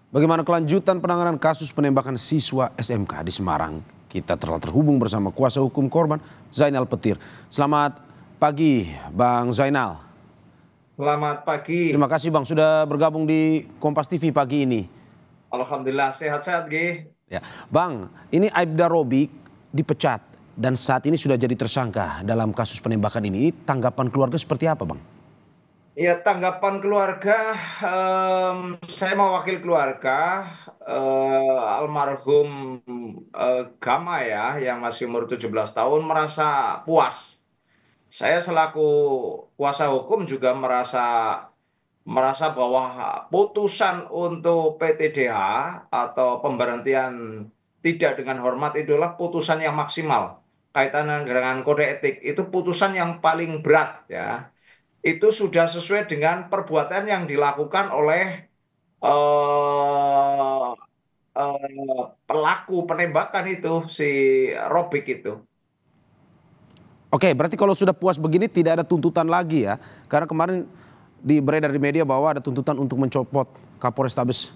Bagaimana kelanjutan penanganan kasus penembakan siswa SMK di Semarang? Kita telah terhubung bersama kuasa hukum korban, Zainal Petir. Selamat pagi, Bang Zainal. Selamat pagi. Terima kasih Bang sudah bergabung di Kompas TV pagi ini. Alhamdulillah sehat-sehat, Gi. Ya, Bang, ini Aibda Robik dipecat dan saat ini sudah jadi tersangka dalam kasus penembakan ini. Tanggapan keluarga seperti apa, Bang? Ya, tanggapan keluarga, saya mewakili keluarga almarhum Gama ya, yang masih umur 17 tahun merasa puas. Saya selaku kuasa hukum juga merasa bahwa putusan untuk PTDH atau pemberhentian tidak dengan hormat itulah putusan yang maksimal. Kaitan dengan kode etik itu putusan yang paling berat ya. Itu sudah sesuai dengan perbuatan yang dilakukan oleh eh, pelaku penembakan itu si Robik itu. Oke, berarti kalau sudah puas begini tidak ada tuntutan lagi ya? Karena kemarin beredar di media bahwa ada tuntutan untuk mencopot Kapolrestabes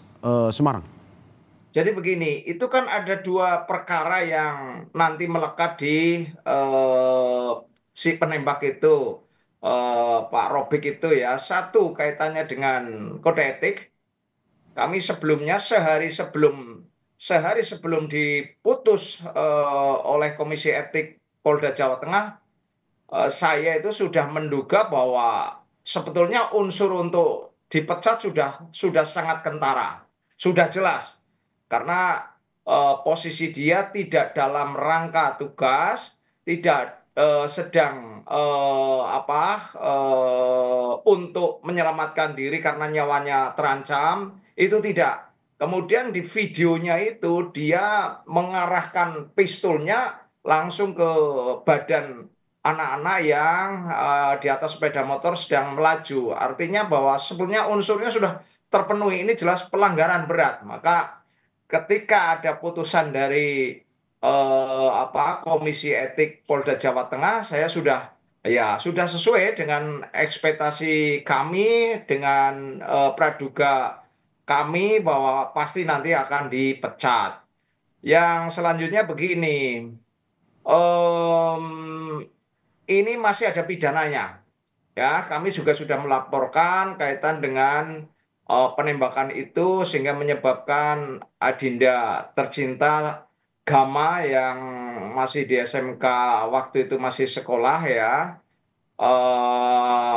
Semarang. Jadi begini, itu kan ada dua perkara yang nanti melekat di si penembak itu, Pak Robik itu ya. Satu kaitannya dengan kode etik. Kami sebelumnya sehari sebelum diputus oleh Komisi Etik Polda Jawa Tengah, saya itu sudah menduga bahwa sebetulnya unsur untuk dipecat sudah sangat kentara, sudah jelas. Karena posisi dia tidak dalam rangka tugas, tidak sedang untuk menyelamatkan diri karena nyawanya terancam, itu tidak. Kemudian di videonya itu dia mengarahkan pistolnya langsung ke badan anak-anak yang di atas sepeda motor sedang melaju. Artinya bahwa sebetulnya unsurnya sudah terpenuhi. Ini jelas pelanggaran berat. Maka ketika ada putusan dari Komisi Etik Polda Jawa Tengah, saya sudah sesuai dengan ekspektasi kami, dengan praduga kami bahwa pasti nanti akan dipecat. Yang selanjutnya begini, em, ini masih ada pidananya. Ya, kami juga sudah melaporkan kaitan dengan penembakan itu sehingga menyebabkan adinda tercinta Gama yang masih di SMK waktu itu masih sekolah ya,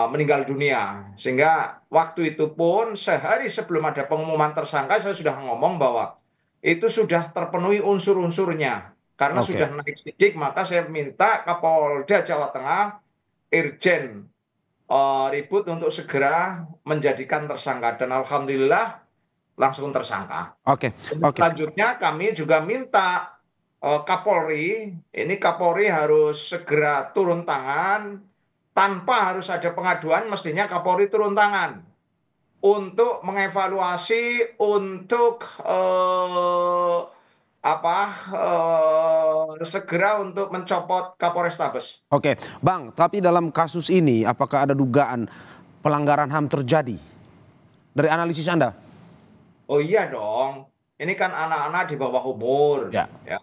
meninggal dunia. Sehingga waktu itu pun sehari sebelum ada pengumuman tersangka saya sudah ngomong bahwa itu sudah terpenuhi unsur-unsurnya. Karena Oke. sudah naik sidik, maka saya minta Kapolda Jawa Tengah, Irjen Ribut untuk segera menjadikan tersangka. Dan alhamdulillah langsung tersangka. Oke, oke. Selanjutnya kami juga minta Kapolri, ini Kapolri harus segera turun tangan, tanpa harus ada pengaduan, mestinya Kapolri turun tangan untuk mengevaluasi, untuk segera untuk mencopot Kapolrestabes. Oke, Bang, tapi dalam kasus ini apakah ada dugaan pelanggaran HAM terjadi? Dari analisis Anda? Oh iya dong, ini kan anak-anak di bawah umur, Ya. ya.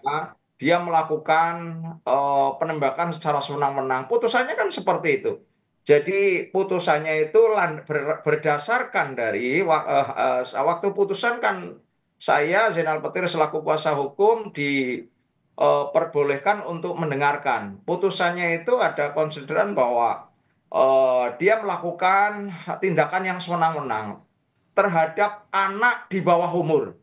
Dia melakukan penembakan secara sewenang-wenang. Putusannya kan seperti itu. Jadi putusannya itu berdasarkan dari waktu putusan kan saya Zainal Petir selaku kuasa hukum diperbolehkan untuk mendengarkan. Putusannya itu ada konsideran bahwa dia melakukan tindakan yang sewenang-wenang terhadap anak di bawah umur.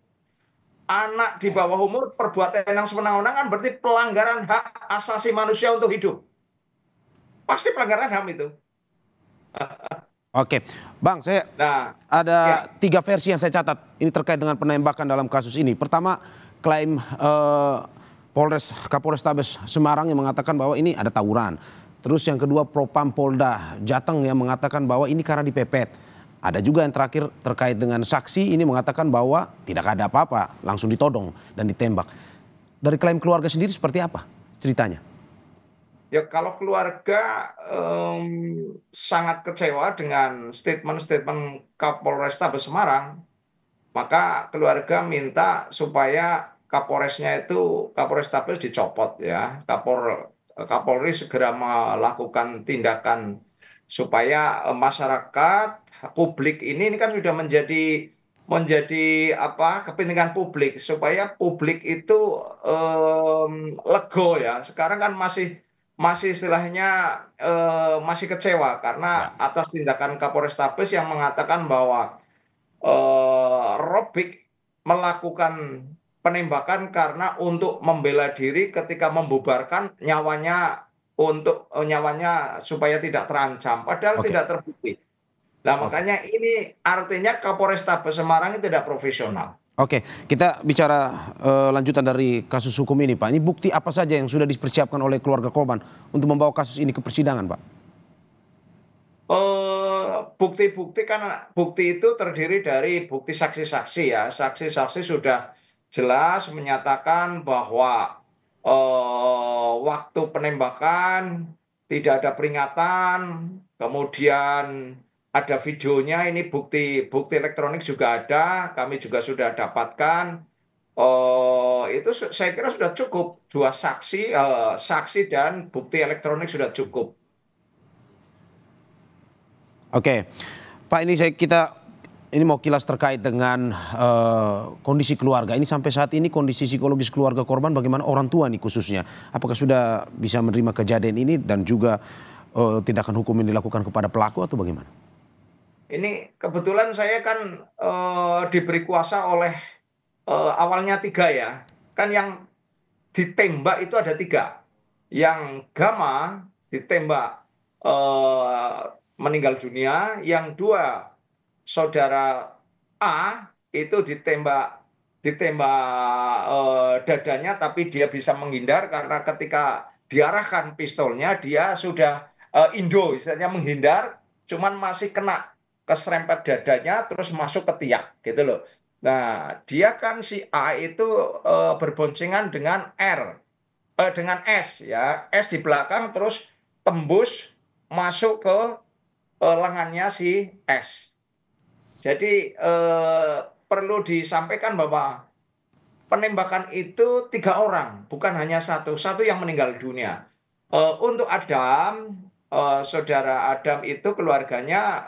Anak di bawah umur, perbuatan yang sewenang-wenang kan berarti pelanggaran hak asasi manusia untuk hidup. Pasti pelanggaran HAM itu. Oke, Bang, saya Nah, ya, ada 3 versi yang saya catat. Ini terkait dengan penembakan dalam kasus ini. Pertama, klaim Kapolrestabes Semarang yang mengatakan bahwa ini ada tawuran. Terus yang kedua, Propam Polda Jateng yang mengatakan bahwa ini karena dipepet. Ada juga yang terakhir terkait dengan saksi ini mengatakan bahwa tidak ada apa-apa, langsung ditodong dan ditembak. Dari klaim keluarga sendiri seperti apa ceritanya? ya kalau keluarga sangat kecewa dengan statement-statement Kapolrestabes Semarang, maka keluarga minta supaya Kapolresnya itu Kapolrestabes dicopot ya. Kapolri segera melakukan tindakan supaya masyarakat publik ini kan sudah menjadi apa kepentingan publik supaya publik itu lego ya. Sekarang kan masih masih istilahnya masih kecewa Ya. karena atas tindakan Kapolrestabes yang mengatakan bahwa Robik melakukan penembakan karena untuk membela diri ketika membubarkan nyawanya untuk nyawanya supaya tidak terancam, padahal Oke. tidak terbukti. Nah, Oke. makanya ini artinya Kapolrestabes Semarang itu tidak profesional. Oke, kita bicara lanjutan dari kasus hukum ini, Pak. Ini bukti apa saja yang sudah dipersiapkan oleh keluarga korban untuk membawa kasus ini ke persidangan, Pak? Bukti-bukti kan bukti itu terdiri dari bukti saksi-saksi ya. Saksi-saksi sudah jelas menyatakan bahwa waktu penembakan tidak ada peringatan, kemudian ada videonya. Ini bukti bukti elektronik juga ada, kami juga sudah dapatkan. Itu saya kira sudah cukup dua saksi, saksi dan bukti elektronik sudah cukup. Oke, Pak, ini mau kilas terkait dengan kondisi keluarga. Ini sampai saat ini kondisi psikologis keluarga korban bagaimana, orang tua nih khususnya? Apakah sudah bisa menerima kejadian ini dan juga tindakan hukum yang dilakukan kepada pelaku atau bagaimana? Ini kebetulan saya kan diberi kuasa oleh awalnya tiga ya. Kan yang ditembak itu ada tiga. Yang Gama ditembak eh, meninggal dunia. Yang dua saudara A itu ditembak ditembak dadanya, tapi dia bisa menghindar karena ketika diarahkan pistolnya dia sudah Indo istilahnya menghindar, cuman masih kena keserempet dadanya terus masuk ke tiak gitu loh. Nah, dia kan si A itu berboncengan dengan dengan S ya, S di belakang terus tembus masuk ke lengannya si S. Jadi perlu disampaikan bahwa penembakan itu tiga orang, bukan hanya satu, satu yang meninggal dunia. Untuk Adam, saudara Adam itu keluarganya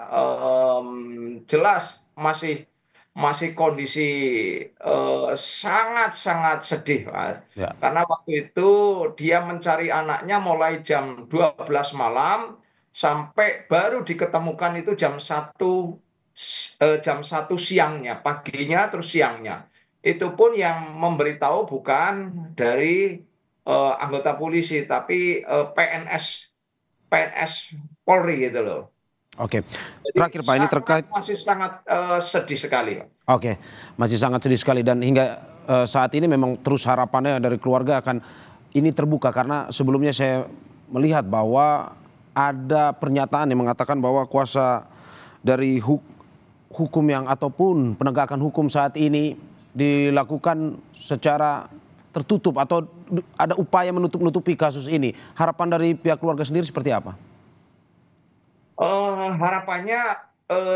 jelas masih masih kondisi sangat-sangat sedih, Mas. Ya. Karena waktu itu dia mencari anaknya mulai jam 12 malam sampai baru diketemukan itu jam satu siangnya, paginya terus siangnya. Itu pun yang memberitahu bukan dari anggota polisi, tapi PNS Polri gitu loh. Oke, Jadi terakhir Pak, ini terkait. masih sangat sedih sekali, Pak. Oke, masih sangat sedih sekali dan hingga saat ini memang terus harapannya dari keluarga akan ini terbuka, karena sebelumnya saya melihat bahwa ada pernyataan yang mengatakan bahwa kuasa dari hukum yang ataupun penegakan hukum saat ini dilakukan secara tertutup atau ada upaya menutup-nutupi kasus ini. Harapan dari pihak keluarga sendiri seperti apa? Harapannya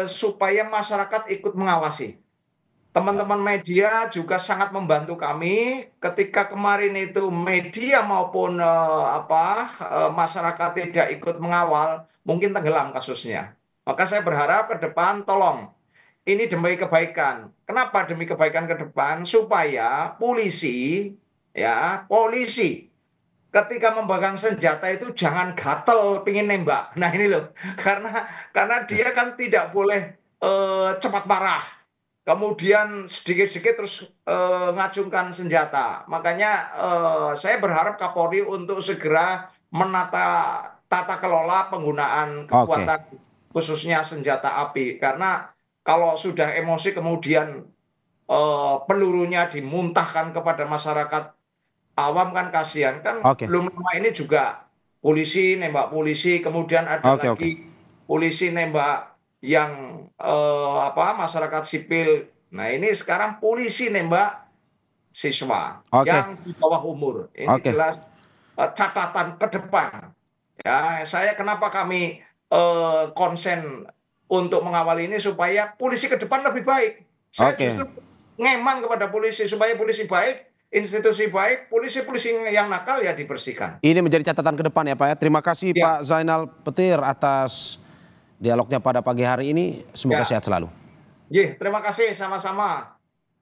supaya masyarakat ikut mengawasi. Teman-teman media juga sangat membantu kami ketika kemarin itu media maupun masyarakat tidak ikut mengawal, mungkin tenggelam kasusnya. Maka saya berharap ke depan tolong ini demi kebaikan. Kenapa demi kebaikan ke depan? Supaya polisi ketika memegang senjata itu jangan gatel pingin nembak. Nah ini loh, karena dia kan tidak boleh cepat marah, kemudian sedikit-sedikit terus ngacungkan senjata. Makanya saya berharap Kapolri untuk segera menata tata kelola penggunaan Oke, kekuatan khususnya senjata api. Karena kalau sudah emosi kemudian pelurunya dimuntahkan kepada masyarakat awam kan kasihan. Kan oke, belum lama ini juga polisi nembak polisi, kemudian ada oke, oke, lagi polisi nembak yang masyarakat sipil. Nah, ini sekarang polisi nembak siswa oke, yang di bawah umur. Ini oke, jelas catatan ke depan. Ya, saya kenapa kami konsen untuk mengawal ini supaya polisi ke depan lebih baik. Saya oke. justru ngeman kepada polisi supaya polisi baik, institusi baik, polisi-polisi yang nakal ya dibersihkan. Ini menjadi catatan ke depan ya Pak ya. Terima kasih Ya, Pak Zainal Petir atas dialognya pada pagi hari ini. Semoga ya. sehat selalu. Terima kasih sama-sama.